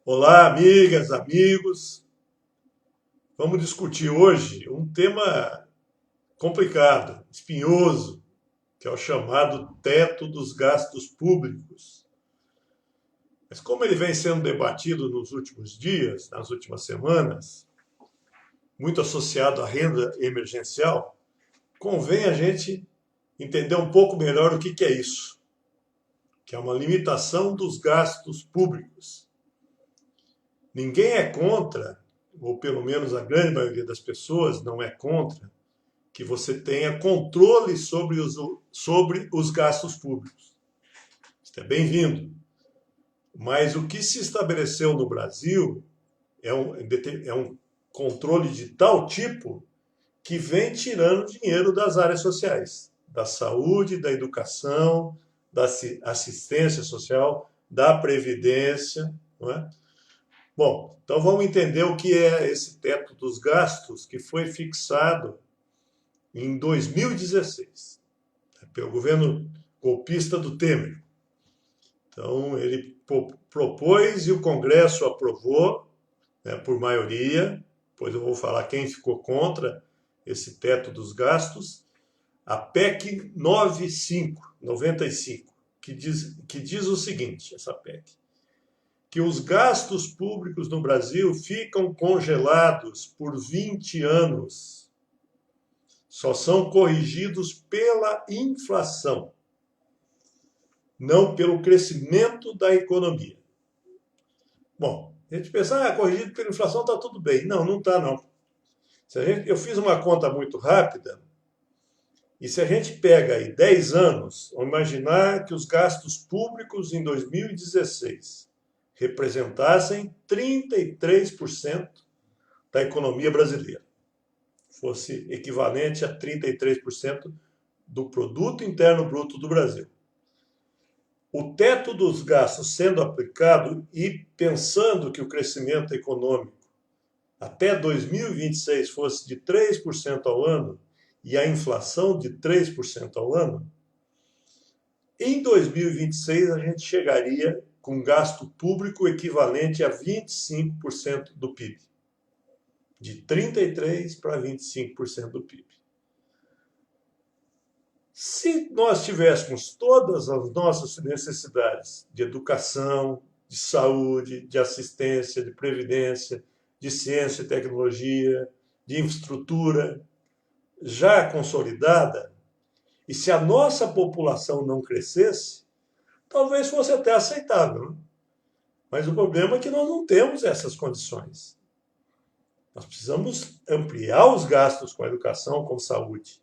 Olá, amigas, amigos. Vamos discutir hoje um tema complicado, espinhoso, que é o chamado teto dos gastos públicos. Mas como ele vem sendo debatido nos últimos dias, nas últimas semanas, muito associado à renda emergencial, convém a gente entender um pouco melhor o que é isso, que é uma limitação dos gastos públicos. Ninguém é contra, ou pelo menos a grande maioria das pessoas não é contra, que você tenha controle sobre os gastos públicos. Isso é bem-vindo. Mas o que se estabeleceu no Brasil é um controle de tal tipo que vem tirando dinheiro das áreas sociais, da saúde, da educação, da assistência social, da previdência, não é? Bom, então vamos entender o que é esse teto dos gastos que foi fixado em 2016, pelo governo golpista do Temer. Então, ele propôs e o Congresso aprovou, né, por maioria, depois eu vou falar quem ficou contra esse teto dos gastos, a PEC 95, que diz o seguinte, essa PEC, que os gastos públicos no Brasil ficam congelados por 20 anos. Só são corrigidos pela inflação, não pelo crescimento da economia. Bom, a gente pensa, corrigido pela inflação está tudo bem. Não, não está não. Eu fiz uma conta muito rápida, e se a gente pega aí 10 anos, vamos imaginar que os gastos públicos em 2016 representassem 33% da economia brasileira. Fosse equivalente a 33% do produto interno bruto do Brasil. O teto dos gastos sendo aplicado e pensando que o crescimento econômico até 2026 fosse de 3% ao ano e a inflação de 3% ao ano, em 2026 a gente chegaria com gasto público equivalente a 25% do PIB. De 33% para 25% do PIB. Se nós tivéssemos todas as nossas necessidades de educação, de saúde, de assistência, de previdência, de ciência e tecnologia, de infraestrutura já consolidada, e se a nossa população não crescesse, talvez fosse até aceitável. Né? Mas o problema é que nós não temos essas condições. Nós precisamos ampliar os gastos com a educação, com saúde.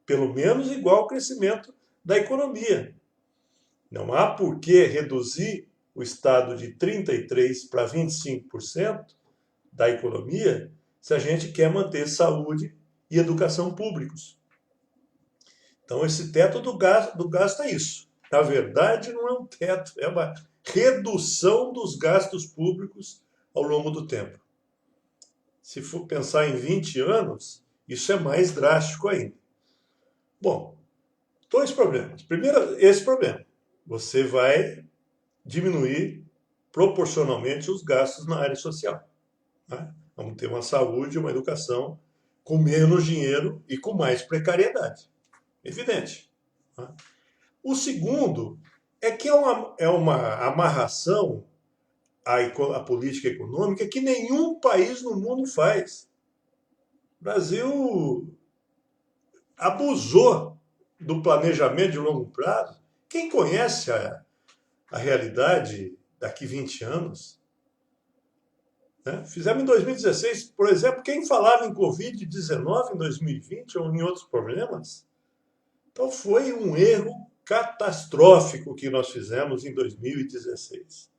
Pelo menos igual ao crescimento da economia. Não há por que reduzir o Estado de 33% para 25% da economia se a gente quer manter saúde e educação públicos. Então, esse teto do gasto é isso. Na verdade, não é um teto, é uma redução dos gastos públicos ao longo do tempo. Se for pensar em 20 anos, isso é mais drástico ainda. Bom, dois problemas. Primeiro, esse problema. Você vai diminuir proporcionalmente os gastos na área social. Né? Vamos ter uma saúde e uma educação com menos dinheiro e com mais precariedade. Evidente. Né? O segundo é que é uma amarração à política econômica que nenhum país no mundo faz. O Brasil abusou do planejamento de longo prazo. Quem conhece a realidade daqui 20 anos? Né? Fizemos em 2016, por exemplo, quem falava em Covid-19 em 2020 ou em outros problemas? Então foi um erro catastrófico que nós fizemos em 2016.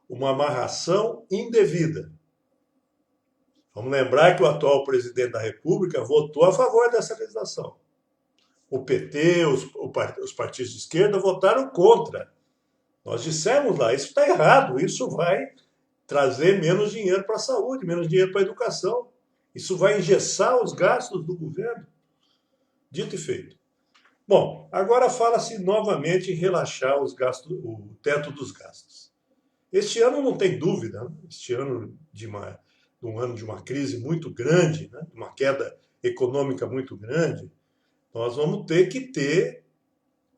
Uma amarração indevida. Vamos lembrar que o atual presidente da República votou a favor dessa legislação. O PT, os partidos de esquerda votaram contra. Nós dissemos lá, isso está errado, isso vai trazer menos dinheiro para a saúde, menos dinheiro para a educação. Isso vai engessar os gastos do governo. Dito e feito. Bom, agora fala-se novamente em relaxar os gastos, o teto dos gastos. Este ano não tem dúvida, né? Este ano de um ano de uma crise muito grande, né? Uma queda econômica muito grande, nós vamos ter que ter,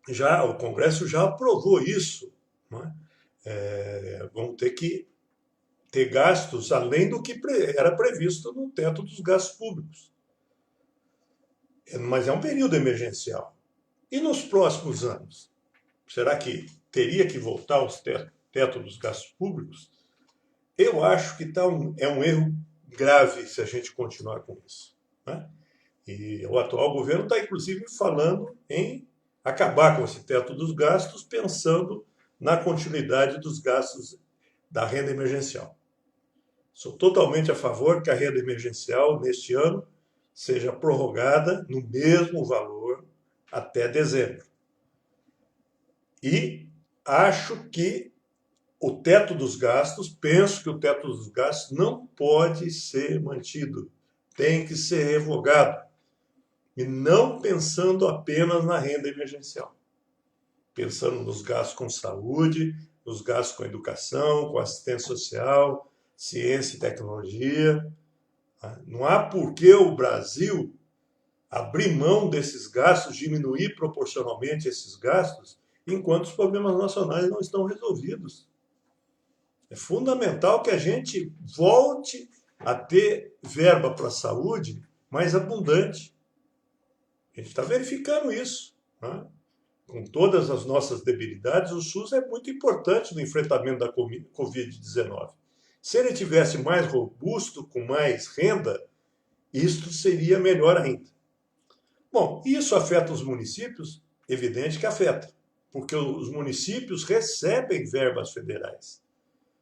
já o Congresso já aprovou isso, né? Vamos ter que ter gastos além do que era previsto no teto dos gastos públicos. Mas é um período emergencial. E nos próximos anos? Será que teria que voltar aos teto dos gastos públicos? Eu acho que é um erro grave se a gente continuar com isso, né? E o atual governo está, inclusive, falando em acabar com esse teto dos gastos, pensando na continuidade dos gastos da renda emergencial. Sou totalmente a favor que a renda emergencial, neste ano, seja prorrogada no mesmo valor até dezembro. E acho que penso que o teto dos gastos não pode ser mantido, tem que ser revogado. E não pensando apenas na renda emergencial, pensando nos gastos com saúde, nos gastos com educação, com assistência social, ciência e tecnologia. Não há por que o Brasil abrir mão desses gastos, diminuir proporcionalmente esses gastos, enquanto os problemas nacionais não estão resolvidos. É fundamental que a gente volte a ter verba para a saúde mais abundante. A gente está verificando isso, né? Com todas as nossas debilidades, o SUS é muito importante no enfrentamento da Covid-19. Se ele tivesse mais robusto, com mais renda, isto seria melhor ainda. Bom, isso afeta os municípios? Evidente que afeta, porque os municípios recebem verbas federais.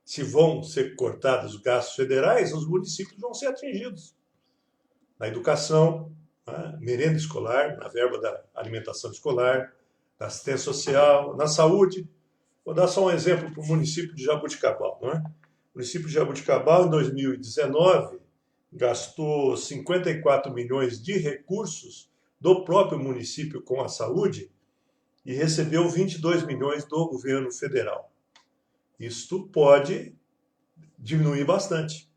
Se vão ser cortados os gastos federais, os municípios vão ser atingidos. Na educação, na merenda escolar, na verba da alimentação escolar, na assistência social, na saúde. Vou dar só um exemplo para o município de Jaboticabal, não é? O município de Jaboticabal, em 2019, gastou 54 milhões de recursos do próprio município com a saúde e recebeu 22 milhões do governo federal. Isto pode diminuir bastante.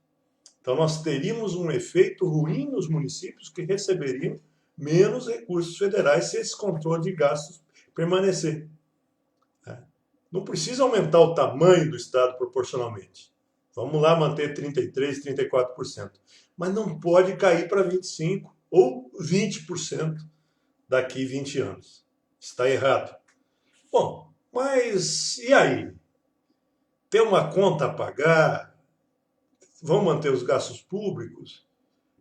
Então, nós teríamos um efeito ruim nos municípios que receberiam menos recursos federais se esse controle de gastos permanecer. Não precisa aumentar o tamanho do Estado proporcionalmente. Vamos lá manter 33%, 34%. Mas não pode cair para 25% ou 20% daqui 20 anos. Está errado. Bom, mas e aí? Tem uma conta a pagar? Vamos manter os gastos públicos?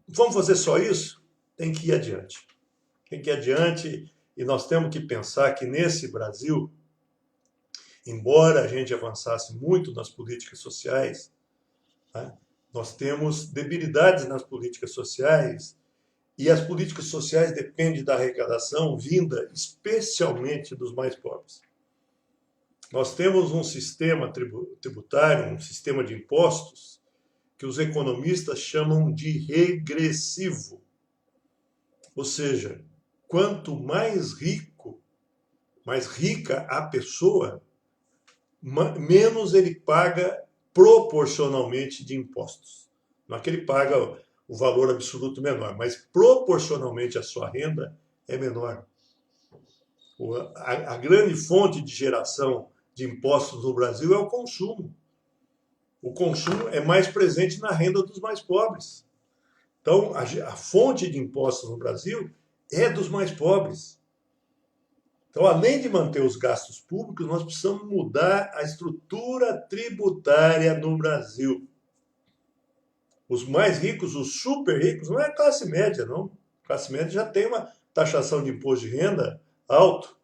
Vamos fazer só isso? Tem que ir adiante. Tem que ir adiante e nós temos que pensar que nesse Brasil, embora a gente avançasse muito nas políticas sociais, né, nós temos debilidades nas políticas sociais e as políticas sociais dependem da arrecadação vinda especialmente dos mais pobres. Nós temos um sistema tributário, um sistema de impostos, que os economistas chamam de regressivo. Ou seja, quanto mais rica a pessoa, menos ele paga proporcionalmente de impostos. Não é que ele paga o valor absoluto menor, mas proporcionalmente a sua renda é menor. A grande fonte de geração de impostos no Brasil é o consumo. O consumo é mais presente na renda dos mais pobres. Então, a fonte de impostos no Brasil é dos mais pobres. Então, além de manter os gastos públicos, nós precisamos mudar a estrutura tributária no Brasil. Os mais ricos, os super ricos, não é a classe média, não. A classe média já tem uma taxação de imposto de renda alta.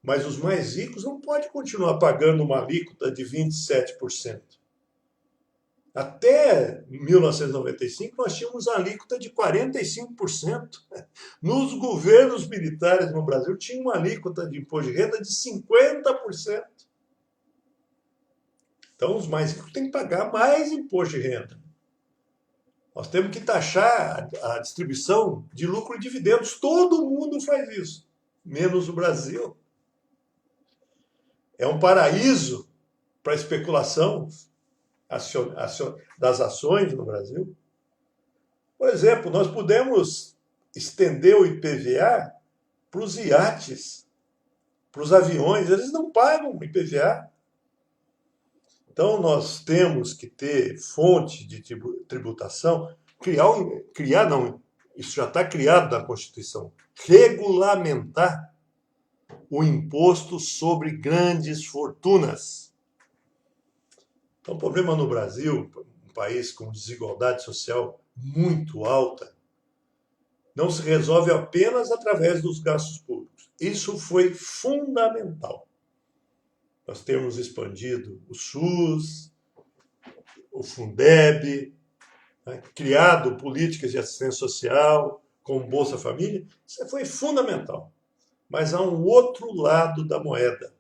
Mas os mais ricos não podem continuar pagando uma alíquota de 27%. Até 1995, nós tínhamos a alíquota de 45%. Nos governos militares no Brasil, tinha uma alíquota de imposto de renda de 50%. Então, os mais ricos têm que pagar mais imposto de renda. Nós temos que taxar a distribuição de lucro e dividendos. Todo mundo faz isso, menos o Brasil. É um paraíso para especulação das ações no Brasil. Por exemplo, nós podemos estender o IPVA para os iates, para os aviões, eles não pagam IPVA. Então, nós temos que ter fonte de tributação, isso já está criado na Constituição, regulamentar o imposto sobre grandes fortunas. Então, o problema no Brasil, um país com desigualdade social muito alta, não se resolve apenas através dos gastos públicos. Isso foi fundamental. Nós temos expandido o SUS, o Fundeb, né, criado políticas de assistência social, como Bolsa Família. Isso foi fundamental. Mas há um outro lado da moeda,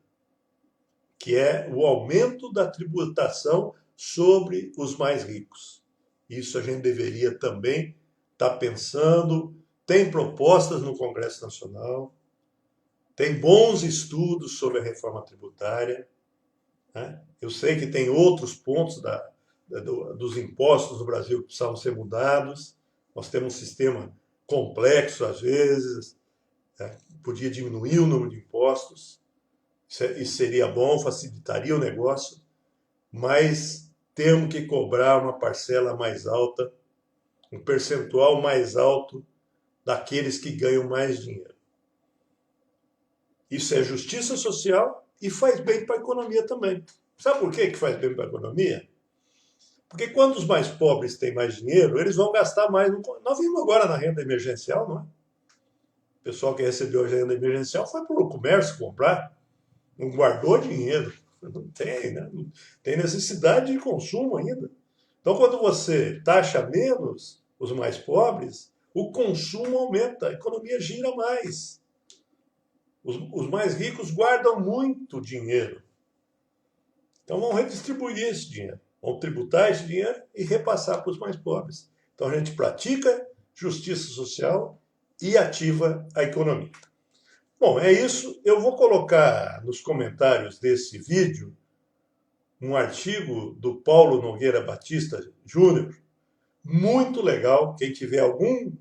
que é o aumento da tributação sobre os mais ricos. Isso a gente deveria também estar pensando. Tem propostas no Congresso Nacional, tem bons estudos sobre a reforma tributária, né? Eu sei que tem outros pontos dos impostos no Brasil que precisavam ser mudados. Nós temos um sistema complexo, às vezes, né? Podia diminuir o número de impostos, isso seria bom, facilitaria o negócio, mas temos que cobrar uma parcela mais alta, um percentual mais alto daqueles que ganham mais dinheiro. Isso é justiça social e faz bem para a economia também. Sabe por que faz bem para a economia? Porque quando os mais pobres têm mais dinheiro, eles vão gastar mais. Nós vimos agora na renda emergencial, não é? O pessoal que recebeu a renda emergencial foi para o comércio comprar, não guardou dinheiro. Não tem, né? Não tem necessidade de consumo ainda. Então, quando você taxa menos os mais pobres, o consumo aumenta, a economia gira mais. Os mais ricos guardam muito dinheiro. Então, vão redistribuir esse dinheiro. Vão tributar esse dinheiro e repassar para os mais pobres. Então, a gente pratica justiça social e ativa a economia. Bom, é isso. Eu vou colocar nos comentários desse vídeo um artigo do Paulo Nogueira Batista Júnior, muito legal. Quem tiver algum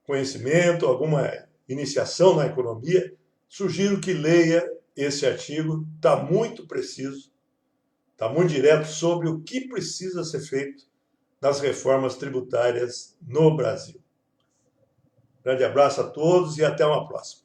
conhecimento, alguma iniciação na economia, sugiro que leia esse artigo. Está muito preciso, está muito direto sobre o que precisa ser feito nas reformas tributárias no Brasil. Grande abraço a todos e até uma próxima.